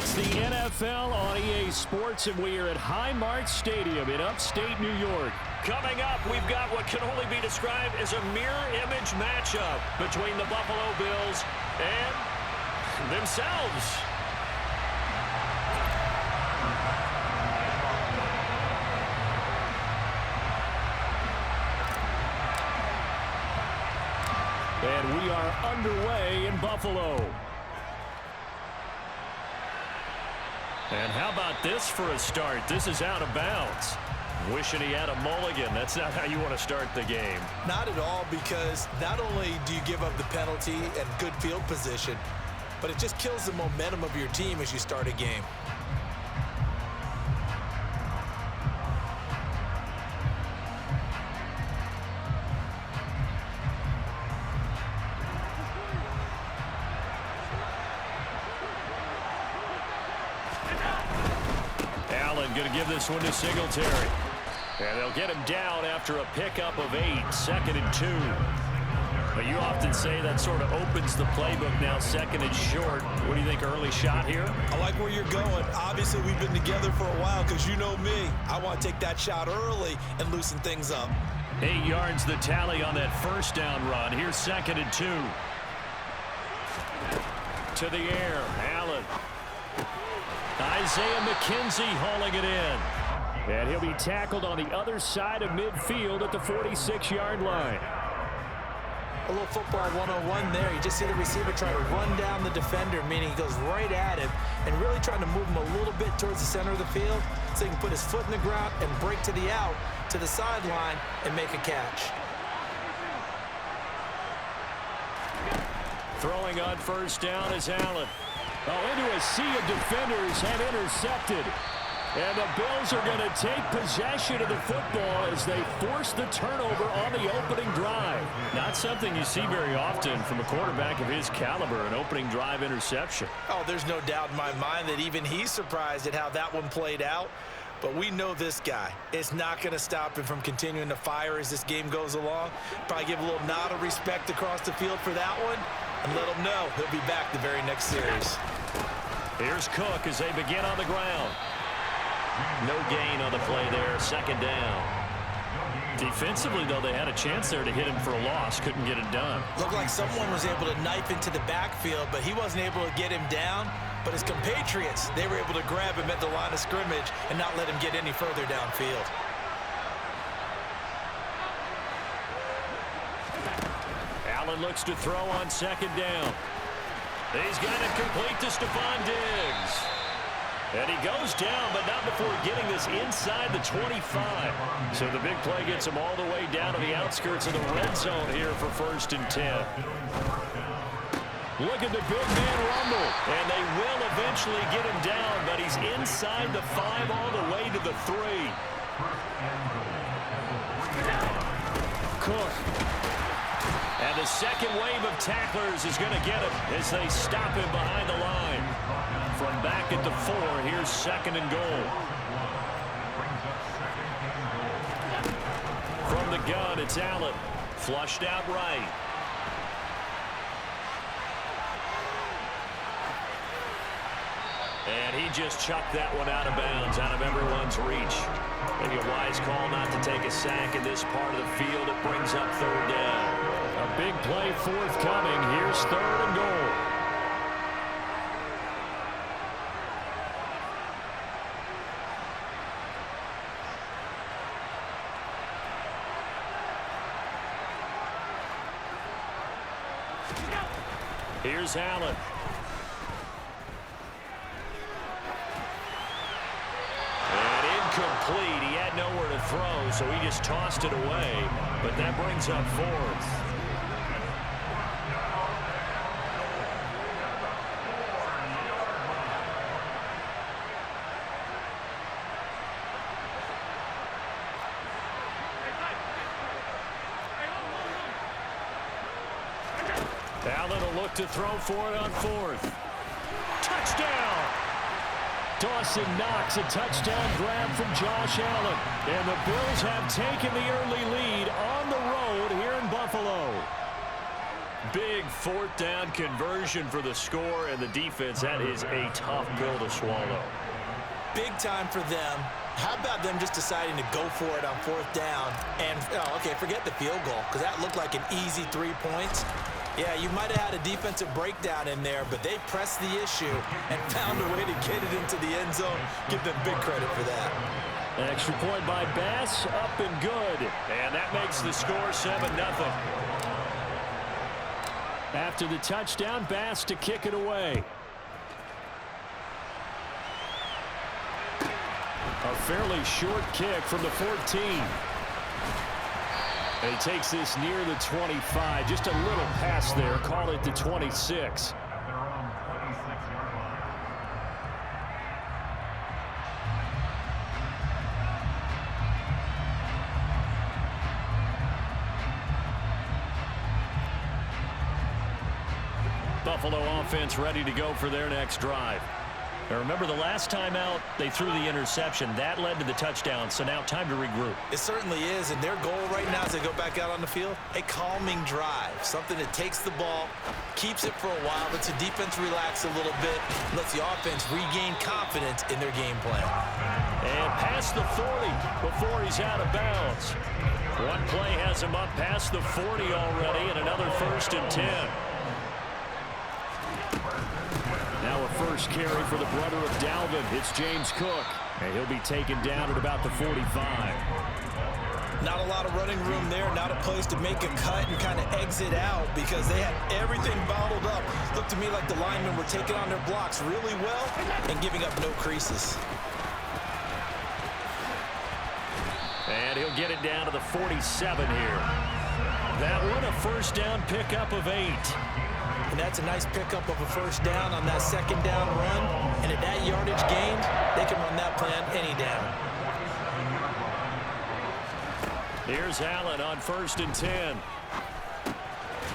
It's the NFL on EA Sports, and we are at Highmark Stadium in upstate New York. Coming up, we've got what can only be described as a mirror image matchup between the Buffalo Bills and themselves. And we are underway in Buffalo. And how about this for a start? This is out of bounds. Wishing he had a mulligan. That's not how you want to start the game. Not at all, because not only do you give up the penalty and good field position, but it just kills the momentum of your team as you start a game. Going to give this one to Singletary. And they'll get him down after a pickup of 8, 2nd and 2. But you often say that sort of opens the playbook now, 2nd and short. What do you think, early shot here? I like where you're going. Obviously, we've been together for a while because you know me. I want to take that shot early and loosen things up. 8 yards the tally on that first down run. Here's 2nd and 2. To the air, Allen. Isaiah McKenzie hauling it in. And he'll be tackled on the other side of midfield at the 46-yard line. A little football 101 there. You just see the receiver try to run down the defender, meaning he goes right at him and really trying to move him a little bit towards the center of the field so he can put his foot in the ground and break to the out, to the sideline, and make a catch. Throwing on first down is Allen. Into a sea of defenders have intercepted. And the Bills are going to take possession of the football as they force the turnover on the opening drive. Not something you see very often from a quarterback of his caliber, an opening drive interception. Oh, there's no doubt in my mind that even he's surprised at how that one played out. But we know this guy. It's not going to stop him from continuing to fire as this game goes along. Probably give a little nod of respect across the field for that one and let him know he'll be back the very next series. Here's Cook as they begin on the ground. No gain on the play there, 2nd down. Defensively, though, they had a chance there to hit him for a loss. Couldn't get it done. Looked like someone was able to knife into the backfield, but he wasn't able to get him down. But his compatriots, they were able to grab him at the line of scrimmage and not let him get any further downfield. Allen looks to throw on 2nd down. He's got it complete to Stephon Diggs. And he goes down, but not before getting this inside the 25. So the big play gets him all the way down to the outskirts of the red zone here for 1st and 10. Look at the big man rumble. And they will eventually get him down, but he's inside the 5 all the way to the 3. Cook. And the second wave of tacklers is going to get him as they stop him behind the line. From back at the 4, here's 2nd and goal. From the gun, it's Allen. Flushed out right. And he just chucked that one out of bounds, out of everyone's reach. Maybe a wise call not to take a sack in this part of the field. It brings up 3rd down. A big play forthcoming. Here's 3rd and goal. Here's Allen. And incomplete. He had nowhere to throw, so he just tossed it away. But that brings up 4th. Allen will look to throw for it on 4th. Touchdown! Dawson Knox, a touchdown grab from Josh Allen. And the Bills have taken the early lead on the road here in Buffalo. Big fourth down conversion for the score, and the defense, that is a tough pill to swallow. Big time for them. How about them just deciding to go for it on fourth down? And, okay, forget the field goal, because that looked like an easy 3 points. Yeah, you might have had a defensive breakdown in there, but they pressed the issue and found a way to get it into the end zone. Give them big credit for that. An extra point by Bass, up and good. And that makes the score 7-0. After the touchdown, Bass to kick it away. A fairly short kick from the 14. And he takes this near the 25. Just a little pass there. Call it the 26. Buffalo offense ready to go for their next drive. Now remember, the last time out, they threw the interception. That led to the touchdown, so now time to regroup. It certainly is, and their goal right now as they go back out on the field, a calming drive, something that takes the ball, keeps it for a while, lets the defense relax a little bit, lets the offense regain confidence in their game plan. And past the 40 before he's out of bounds. One play has him up past the 40 already, and another 1st and 10. Now a first carry for the brother of Dalvin. It's James Cook. And he'll be taken down at about the 45. Not a lot of running room there. Not a place to make a cut and kind of exit out because they had everything bottled up. Looked to me like the linemen were taking on their blocks really well and giving up no creases. And he'll get it down to the 47 here. That one a first down pickup of 8. And that's a nice pickup of a first down on that second down run. And at that yardage gained, they can run that plan any down. Here's Allen on 1st and 10.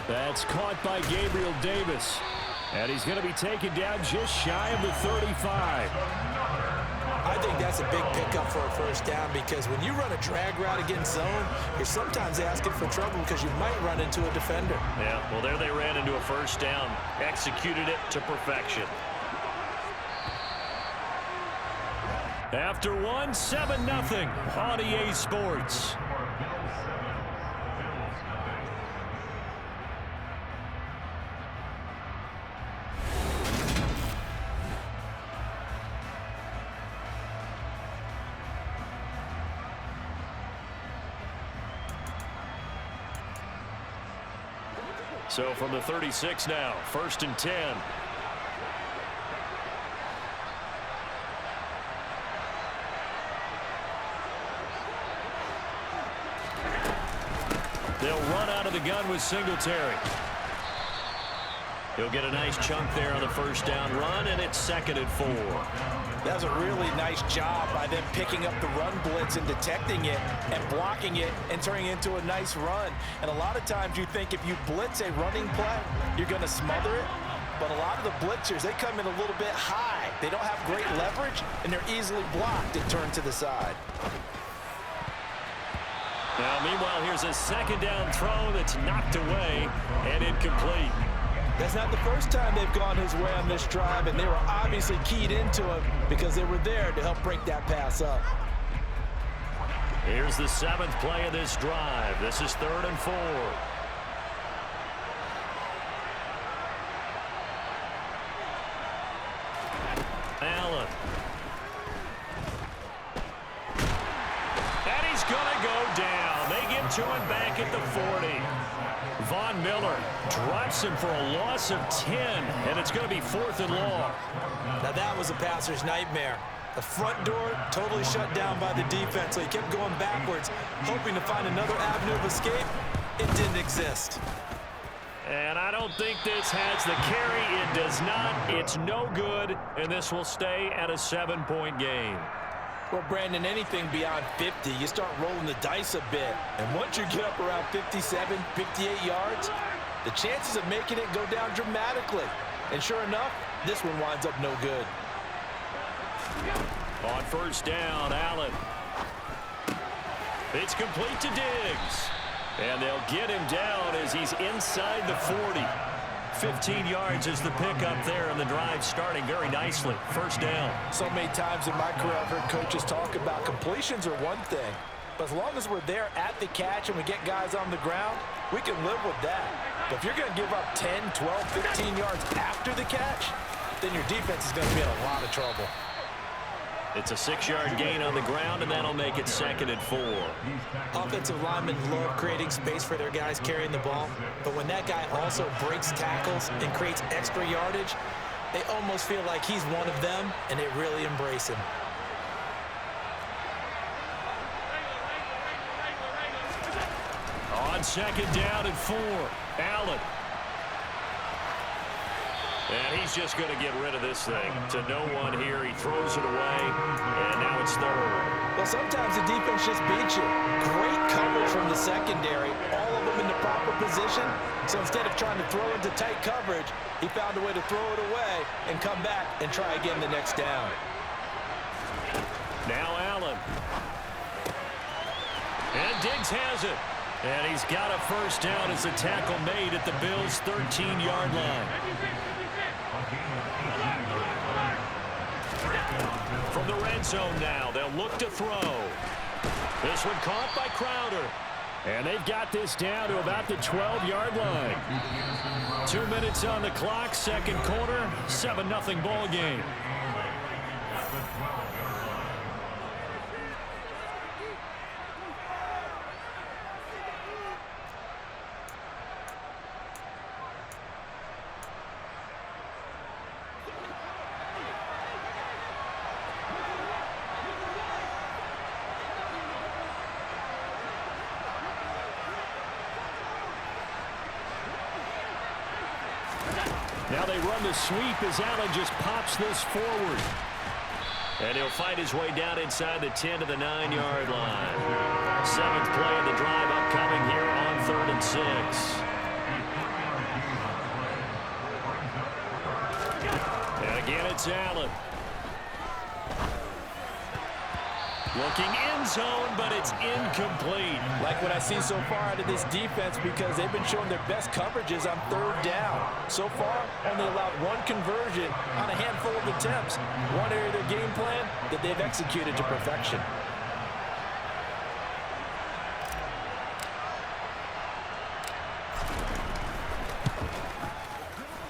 That's caught by Gabriel Davis. And he's going to be taken down just shy of the 35. I think that's a big pickup for a first down because when you run a drag route against zone, you're sometimes asking for trouble because you might run into a defender. Yeah, well, there they ran into a first down. Executed it to perfection. After one, 7-0 on EA Sports. So from the 36 now, 1st and 10. They'll run out of the gun with Singletary. He'll get a nice chunk there on the first down run, and it's 2nd and 4. That was a really nice job by them picking up the run blitz and detecting it and blocking it and turning it into a nice run. And a lot of times you think if you blitz a running play, you're going to smother it. But a lot of the blitzers, they come in a little bit high. They don't have great leverage, and they're easily blocked and turned to the side. Now, meanwhile, here's a 2nd down throw that's knocked away and incomplete. That's not the first time they've gone his way on this drive, and they were obviously keyed into it because they were there to help break that pass up. Here's the 7th play of this drive. This is 3rd and 4. Allen. And he's going to go down. They get to him back at the 40. Von Miller drops him for a loss of 10, and it's going to be 4th and long. Now that was a passer's nightmare. The front door totally shut down by the defense, so he kept going backwards, hoping to find another avenue of escape. It didn't exist. And I don't think this has the carry. It does not. It's no good, and this will stay at a 7-point game. Well, Brandon, anything beyond 50, you start rolling the dice a bit. And once you get up around 57, 58 yards, the chances of making it go down dramatically. And sure enough, this one winds up no good. On first down, Allen. It's complete to Diggs. And they'll get him down as he's inside the 40. 15 yards is the pickup there, and the drive starting very nicely. First down. So many times in my career I've heard coaches talk about completions are one thing, but as long as we're there at the catch and we get guys on the ground, we can live with that. But if you're going to give up 10, 12, 15 yards after the catch, then your defense is going to be in a lot of trouble. It's a 6-yard gain on the ground, and that'll make it 2nd and 4. Offensive linemen love creating space for their guys carrying the ball, but when that guy also breaks tackles and creates extra yardage, they almost feel like he's one of them, and they really embrace him. On 2nd down and 4, Allen. And he's just going to get rid of this thing. To no one here. He throws it away, and now it's 3rd. Well, sometimes the defense just beats you. Great coverage from the secondary, all of them in the proper position. So instead of trying to throw into tight coverage, he found a way to throw it away and come back and try again the next down. Now Allen. And Diggs has it. And he's got a first down as a tackle made at the Bills' 13-yard line. From the red zone now, they'll look to throw. This one caught by Crowder. And they've got this down to about the 12-yard line. 2 minutes on the clock, second quarter, 7-0 ball game. Now they run the sweep as Allen just pops this forward. And he'll fight his way down inside the 10 to the 9-yard line. 7th play of the drive upcoming here on 3rd and 6. And again, it's Allen. Looking end zone, but it's incomplete. Like what I've seen so far out of this defense, because they've been showing their best coverages on 3rd down. So far, only allowed 1 conversion on a handful of attempts. One area of their game plan that they've executed to perfection.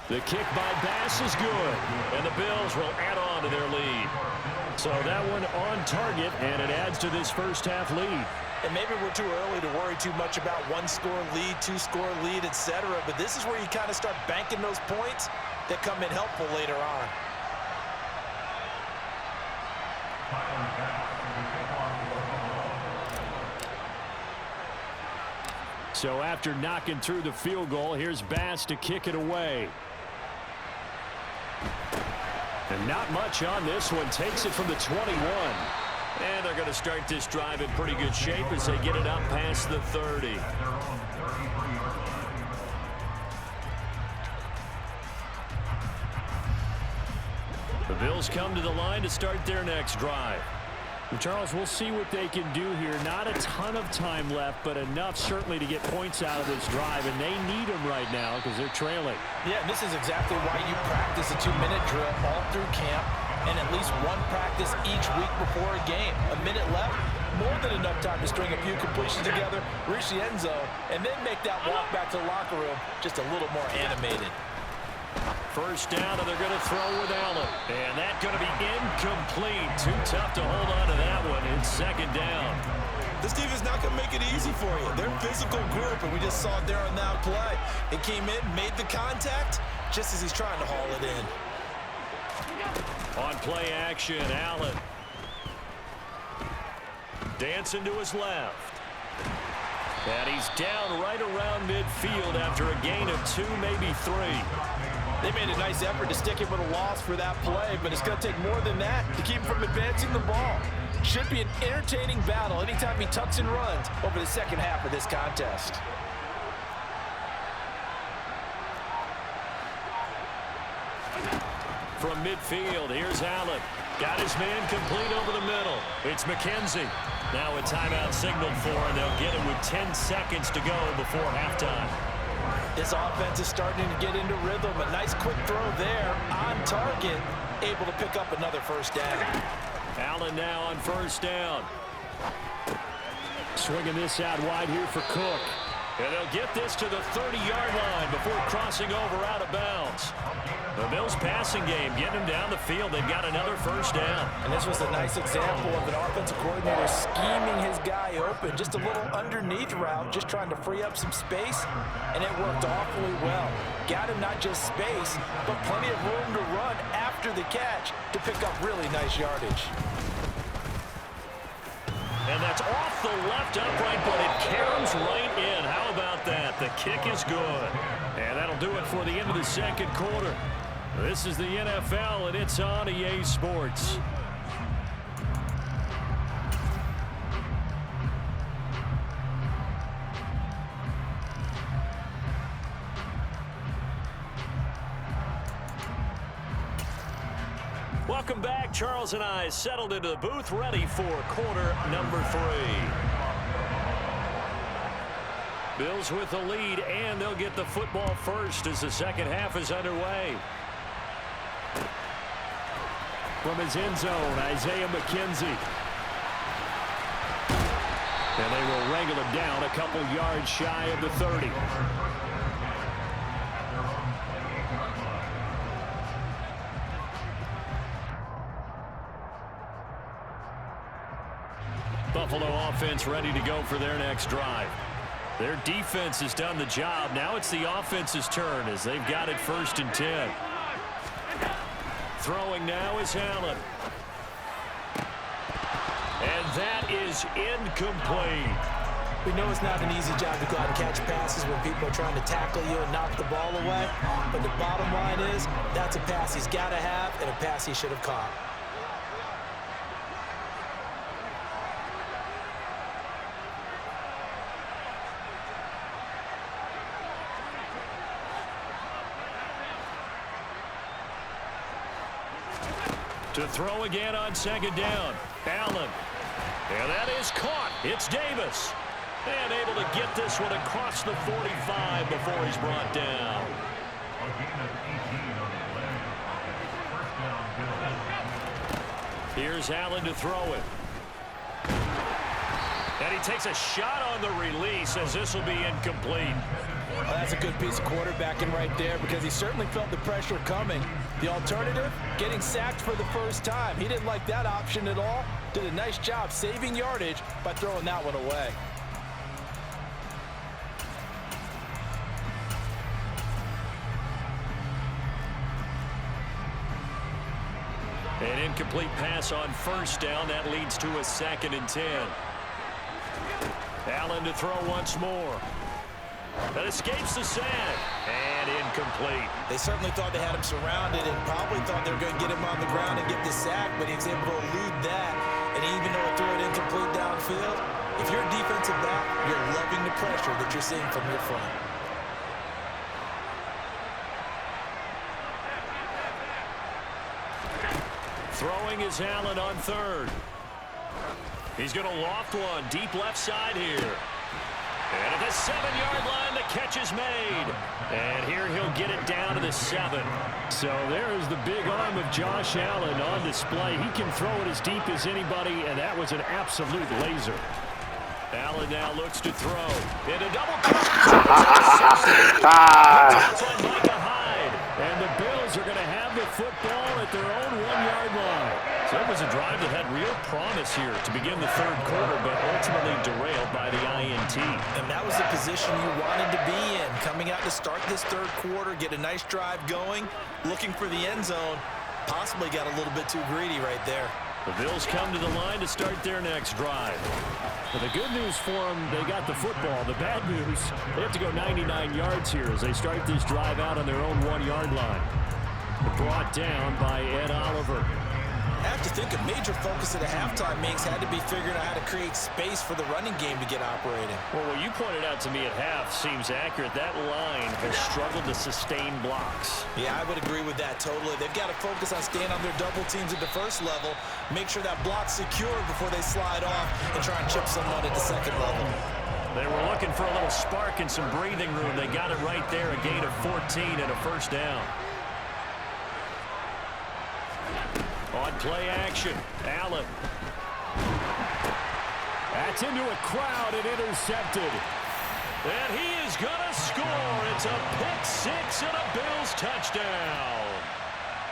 The kick by Bass is good, and the Bills will add on to their lead. So that one on target, and it adds to this first-half lead. And maybe we're too early to worry too much about 1-score lead, 2-score lead, etc. But this is where you kind of start banking those points that come in helpful later on. So after knocking through the field goal, here's Bass to kick it away. And not much on this one. Takes it from the 21. And they're going to start this drive in pretty good shape as they get it up past the 30. The Bills come to the line to start their next drive. And Charles, we'll see what they can do here. Not a ton of time left, but enough certainly to get points out of this drive, and they need them right now because they're trailing. Yeah, and this is exactly why you practice a 2-minute drill all through camp and at least 1 practice each week before a game. A minute left, more than enough time to string a few completions together, reach the end zone, and then make that walk back to the locker room just a little more animated. First down, and they're going to throw with Allen. And that's going to be incomplete. Too tough to hold on to that one. It's 2nd down. This defense is not going to make it easy for you. They're a physical group, and we just saw it there on that play. It came in, made the contact, just as he's trying to haul it in. On play action, Allen. Dancing to his left. And he's down right around midfield after a gain of 2, maybe 3. They made a nice effort to stick him with a loss for that play, but it's going to take more than that to keep him from advancing the ball. Should be an entertaining battle anytime he tucks and runs over the second half of this contest. From midfield, here's Allen. Got his man complete over the middle. It's McKenzie. Now a timeout signaled for, and they'll get it with 10 seconds to go before halftime. This offense is starting to get into rhythm. A nice quick throw there on target, able to pick up another first down. Allen now on first down. Swinging this out wide here for Cook. And they'll get this to the 30-yard line before crossing over out of bounds. The Bills passing game getting them down the field. They've got another first down. And this was a nice example of an offensive coordinator scheming his guy open. Just a little underneath route, just trying to free up some space, and it worked awfully well. Got him not just space, but plenty of room to run after the catch to pick up really nice yardage. And that's off the left upright, but it caroms right in. How about that? The kick is good. And that'll do it for the end of the second quarter. This is the NFL, and it's on EA Sports. Welcome back. Charles and I settled into the booth, ready for quarter number 3. Bills with the lead, and they'll get the football first as the second half is underway. From his end zone, Isaiah McKenzie. And they will wrangle him down a couple yards shy of the 30. Buffalo offense ready to go for their next drive. Their defense has done the job. Now it's the offense's turn as they've got it 1st and 10. Throwing now is Allen. And that is incomplete. We know it's not an easy job to go out and catch passes when people are trying to tackle you and knock the ball away. But the bottom line is, that's a pass he's got to have and a pass he should have caught. To throw again on 2nd down. Allen. And that is caught. It's Davis. And able to get this one across the 45 before he's brought down. Here's Allen to throw it. And he takes a shot on the release as this will be incomplete. Well, that's a good piece of quarterbacking right there because he certainly felt the pressure coming. The alternative, getting sacked for the first time. He didn't like that option at all. Did a nice job saving yardage by throwing that one away. An incomplete pass on 1st down. That leads to a 2nd and 10. Allen to throw once more. That escapes the sack. And incomplete. They certainly thought they had him surrounded and probably thought they were going to get him on the ground and get the sack, but he was able to elude that. And even though it threw it incomplete downfield, if you're a defensive back, you're loving the pressure that you're seeing from your front. Throwing is Allen on 3rd. He's going to loft one deep left side here. And at the 7-yard line, the catch is made. And here he'll get it down to the 7. So there is the big arm of Josh Allen on display. He can throw it as deep as anybody, and that was an absolute laser. Allen now looks to throw. In a double and the Bills are going to have the football at their own 1-yard line. So it was a drive that had real promise here to begin the 3rd quarter, but ultimately derailed by the INT. And that was the position you wanted to be in, coming out to start this 3rd quarter, get a nice drive going, looking for the end zone. Possibly got a little bit too greedy right there. The Bills come to the line to start their next drive. Well, the good news for them, they got the football. The bad news, they have to go 99 yards here as they start this drive out on their own 1-yard line. Brought down by Ed Oliver. I have to think a major focus of the halftime makes had to be figuring out how to create space for the running game to get operating. Well, what you pointed out to me at half seems accurate. That line has struggled to sustain blocks. Yeah, I would agree with that totally. They've got to focus on staying on their double teams at the first level, make sure that block's secured before they slide off and try and chip someone at the second level. They were looking for a little spark and some breathing room. They got it right there, a gain of 14 and a first down. On play action, Allen. That's into a crowd and intercepted. And he is going to score. It's a pick six and a Bills touchdown.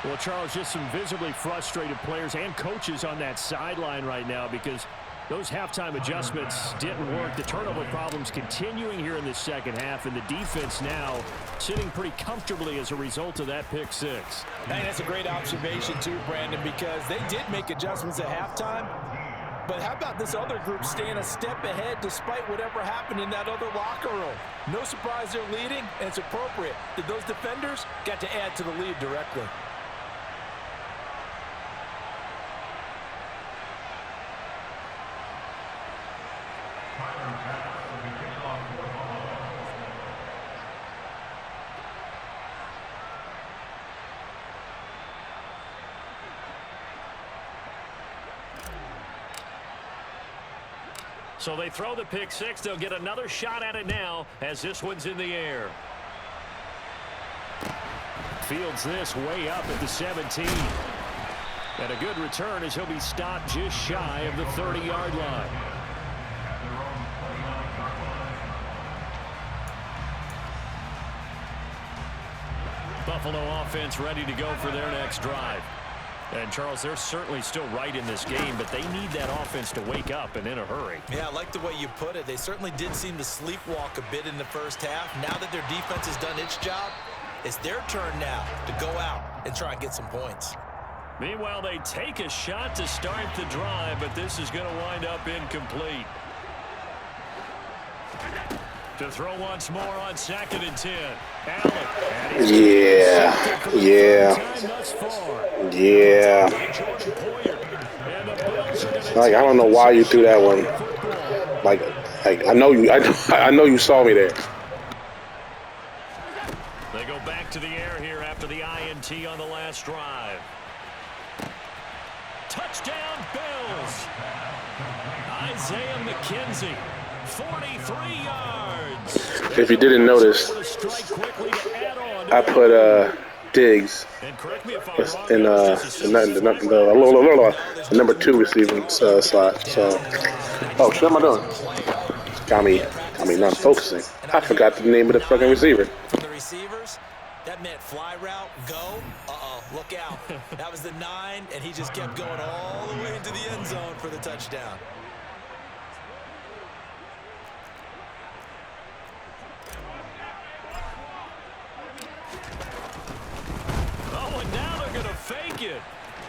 Well, Charles, just some visibly frustrated players and coaches on that sideline right now because those halftime adjustments didn't work. The turnover problems continuing here in the second half, and the defense now sitting pretty comfortably as a result of that pick six. I think that's a great observation too, Brandon, because they did make adjustments at halftime. But how about this other group staying a step ahead despite whatever happened in that other locker room? No surprise they're leading, and it's appropriate that those defenders got to add to the lead directly. So they throw the pick six. They'll get another shot at it now as this one's in the air. Fields this way up at the 17. And a good return as he'll be stopped just shy of the 30-yard line. Buffalo offense ready to go for their next drive. And, Charles, they're certainly still right in this game, but they need that offense to wake up and in a hurry. Yeah, I like the way you put it. They certainly did seem to sleepwalk a bit in the first half. Now that their defense has done its job, it's their turn now to go out and try and get some points. Meanwhile, they take a shot to start the drive, but this is going to wind up incomplete. To throw once more on 2nd and 10. Allen. Yeah. Like, I don't know why you threw that one. Like I know you saw me there. They go back to the air here after the INT on the last drive. Touchdown, Bills. Isaiah McKenzie, 43 yards. If you didn't notice, I put Diggs in the number 2 receiving slot. So, oh, what am I doing? Got me not focusing. I forgot the name of the fucking receiver. From the receivers, that meant fly route, go. Look out. That was the 9, and he just kept going all the way into the end zone for the touchdown. Oh, and now they're going to fake it.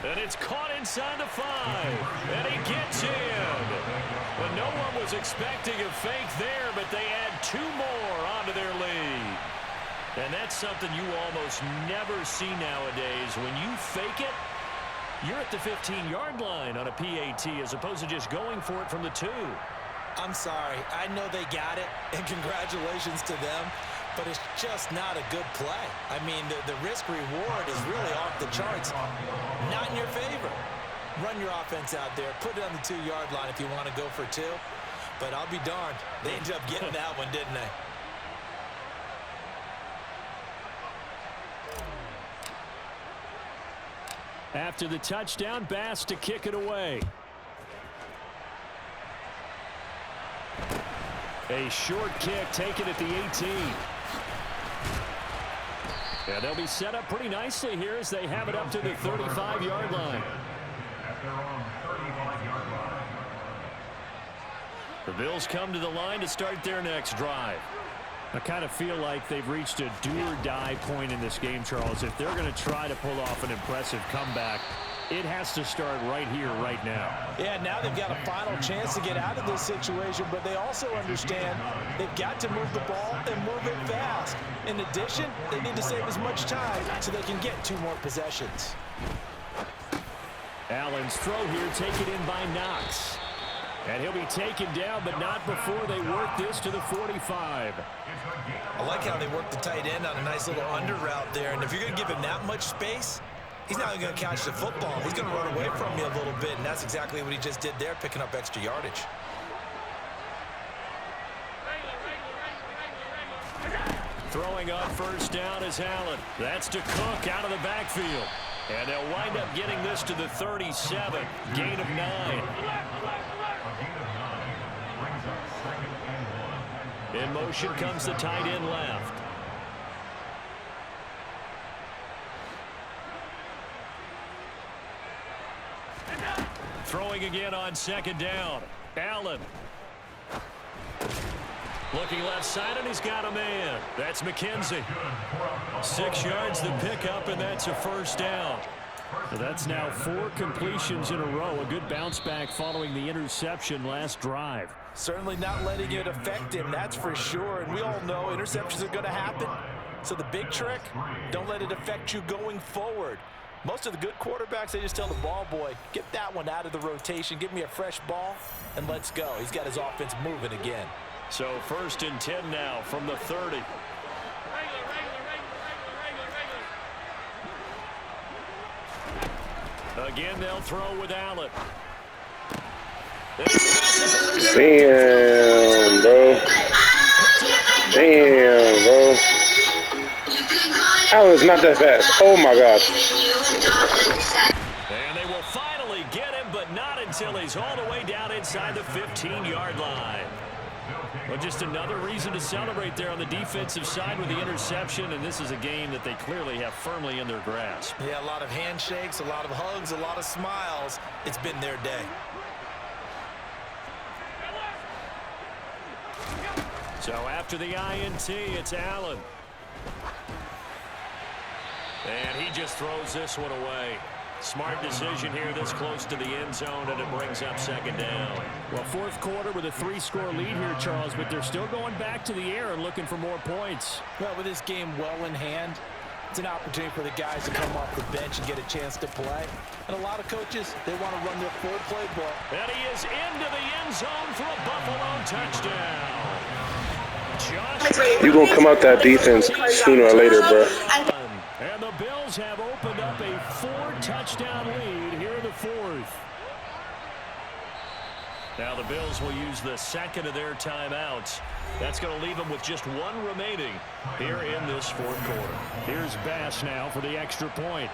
And it's caught inside the 5. And he gets in. Well, no one was expecting a fake there, but they add 2 more onto their lead. And that's something you almost never see nowadays. When you fake it, you're at the 15-yard line on a PAT as opposed to just going for it from the 2. I'm sorry. I know they got it, and congratulations to them, but it's just not a good play. I mean, the risk-reward is really off the charts. Not in your favor. Run your offense out there. Put it on the 2-yard line if you want to go for 2. But I'll be darned. They ended up getting that one, didn't they? After the touchdown, Bass to kick it away. A short kick taken at the 18. And they'll be set up pretty nicely here as they have it up to the 35-yard line. The Bills come to the line to start their next drive. I kind of feel like they've reached a do-or-die point in this game, Charles. If they're going to try to pull off an impressive comeback, it has to start right here, right now. Yeah, now they've got a final chance to get out of this situation, but they also understand they've got to move the ball and move it fast. In addition, they need to save as much time so they can get 2 more possessions. Allen's throw here taken in by Knox. And he'll be taken down, but not before they work this to the 45. I like how they work the tight end on a nice little under route there. And if you're going to give him that much space, he's not going to catch the football. He's going to run away from you a little bit, and that's exactly what he just did there, picking up extra yardage. Throwing on first down is Allen. That's to Cook out of the backfield. And they'll wind up getting this to the 37. Gain of 9. In motion comes the tight end left. Throwing again on second down. Allen. Looking left side, and he's got a man. That's McKenzie. 6 yards the pickup, and that's a first down. So that's now 4 completions in a row. A good bounce back following the interception last drive. Certainly not letting it affect him, that's for sure. And we all know interceptions are going to happen. So the big trick, don't let it affect you going forward. Most of the good quarterbacks, they just tell the ball boy, get that one out of the rotation, give me a fresh ball, and let's go. He's got his offense moving again. So 1st and 10 now from the 30. Again, they'll throw with Allen. Damn, bro. Damn, bro. Allen's not that fast. Oh, my gosh. And they will finally get him, but not until he's all the way down inside the 15-yard line. Well, just another reason to celebrate there on the defensive side with the interception, and this is a game that they clearly have firmly in their grasp. Yeah, a lot of handshakes, a lot of hugs, a lot of smiles. It's been their day. So after the INT, it's Allen. And he just throws this one away. Smart decision here this close to the end zone, and it brings up second down. Well, 4th quarter with a 3-score lead here, Charles, but they're still going back to the air and looking for more points. Well, with this game well in hand, it's an opportunity for the guys to come off the bench and get a chance to play. And a lot of coaches, they want to run their full playbook. And he is into the end zone for a Buffalo touchdown. You're going to come out that defense sooner or later, bro. And the Bills have opened up a 4-touchdown lead here in the 4th. Now the Bills will use the second of their timeouts. That's going to leave them with just 1 remaining here in this 4th quarter. Here's Bass now for the extra point.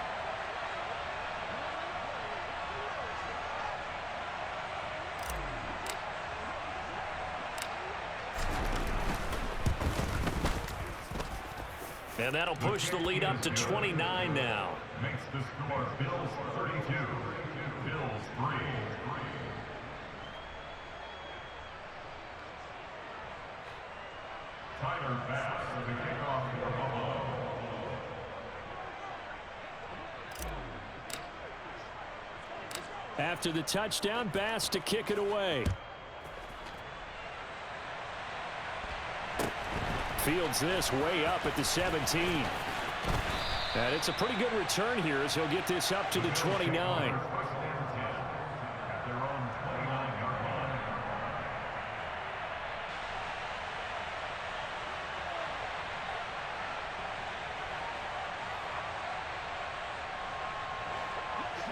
And that'll push the lead up to 29 now. Makes the score Bills 32, Bills 3. Tyler Bass with the kickoff for Buffalo. After the touchdown, Bass to kick it away. Fields this way up at the 17. And it's a pretty good return here as he'll get this up to the 29.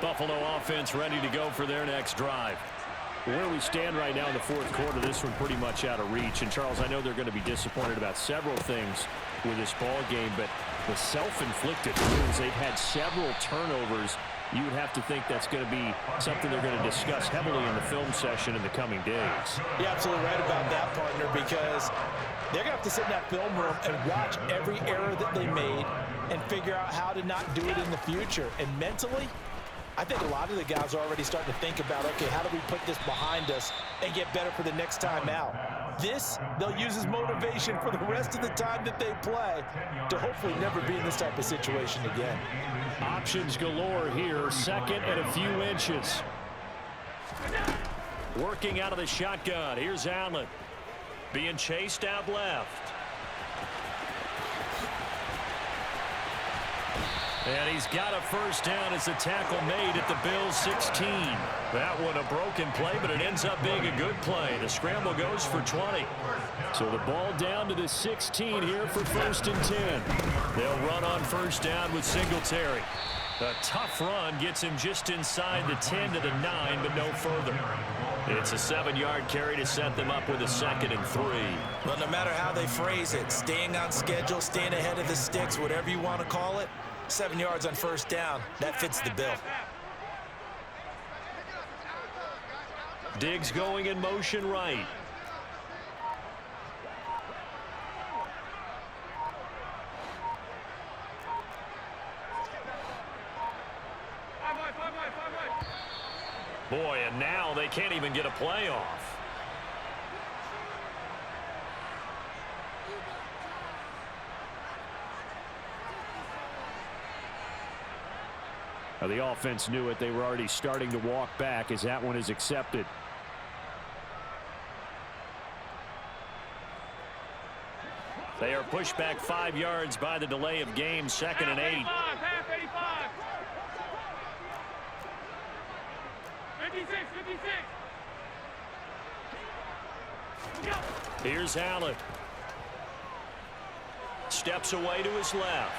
Buffalo offense ready to go for their next drive. Where we stand right now in the 4th quarter, this one pretty much out of reach. And, Charles, I know they're going to be disappointed about several things with this ball game, but the self-inflicted wounds, they've had several turnovers. You would have to think that's going to be something they're going to discuss heavily in the film session in the coming days. You're absolutely right about that, partner, because they're going to have to sit in that film room and watch every error that they made and figure out how to not do it in the future. And mentally, I think a lot of the guys are already starting to think about, okay, how do we put this behind us and get better for the next time out? This, they'll use as motivation for the rest of the time that they play to hopefully never be in this type of situation again. Options galore here, second and a few inches. Working out of the shotgun, here's Allen. Being chased out left. And he's got a first down as the tackle made at the Bills' 16. That one a broken play, but it ends up being a good play. The scramble goes for 20. So the ball down to the 16 here for 1st and 10. They'll run on first down with Singletary. A tough run gets him just inside the 10 to the 9, but no further. It's a 7-yard carry to set them up with a 2nd and 3. Well, no matter how they phrase it, staying on schedule, staying ahead of the sticks, whatever you want to call it, 7 yards on first down, that fits the bill. Diggs going in motion right. Boy, and now they can't even get a play off. Now the offense knew it. They were already starting to walk back as that one is accepted. They are pushed back 5 yards by the delay of game, 2nd and 8. 56. Here's Allen. Steps away to his left.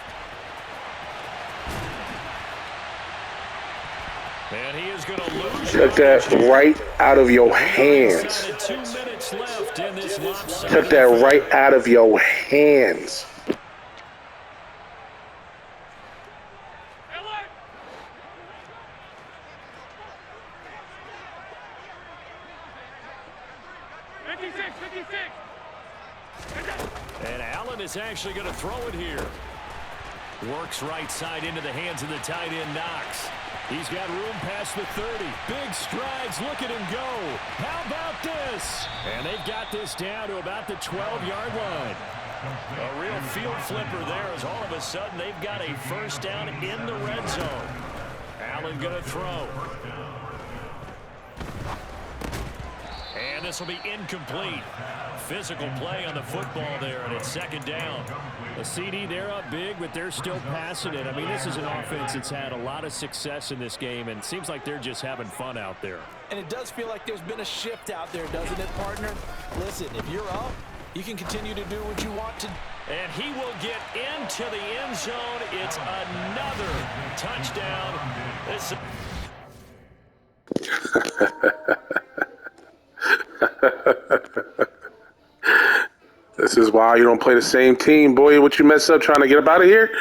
And he is going to lose. Took that right out of your hands. 2 minutes left in this lopsided. Took that right out of your hands. And Allen is actually going to throw it here. Works right side into the hands of the tight end Knox. He's got room past the 30. Big strides. Look at him go. How about this? And they've got this down to about the 12-yard line. A real field flipper there as all of a sudden they've got a first down in the red zone. Allen going to throw. And this will be incomplete. Physical play on the football there, and it's 2nd down. The CD, they're up big, but they're still passing it. I mean, this is an offense that's had a lot of success in this game, and it seems like they're just having fun out there. And it does feel like there's been a shift out there, doesn't it, partner? Listen, if you're up, you can continue to do what you want to. And he will get into the end zone. It's another touchdown. This is why you don't play the same team, boy. What you messed up trying to get up out of here?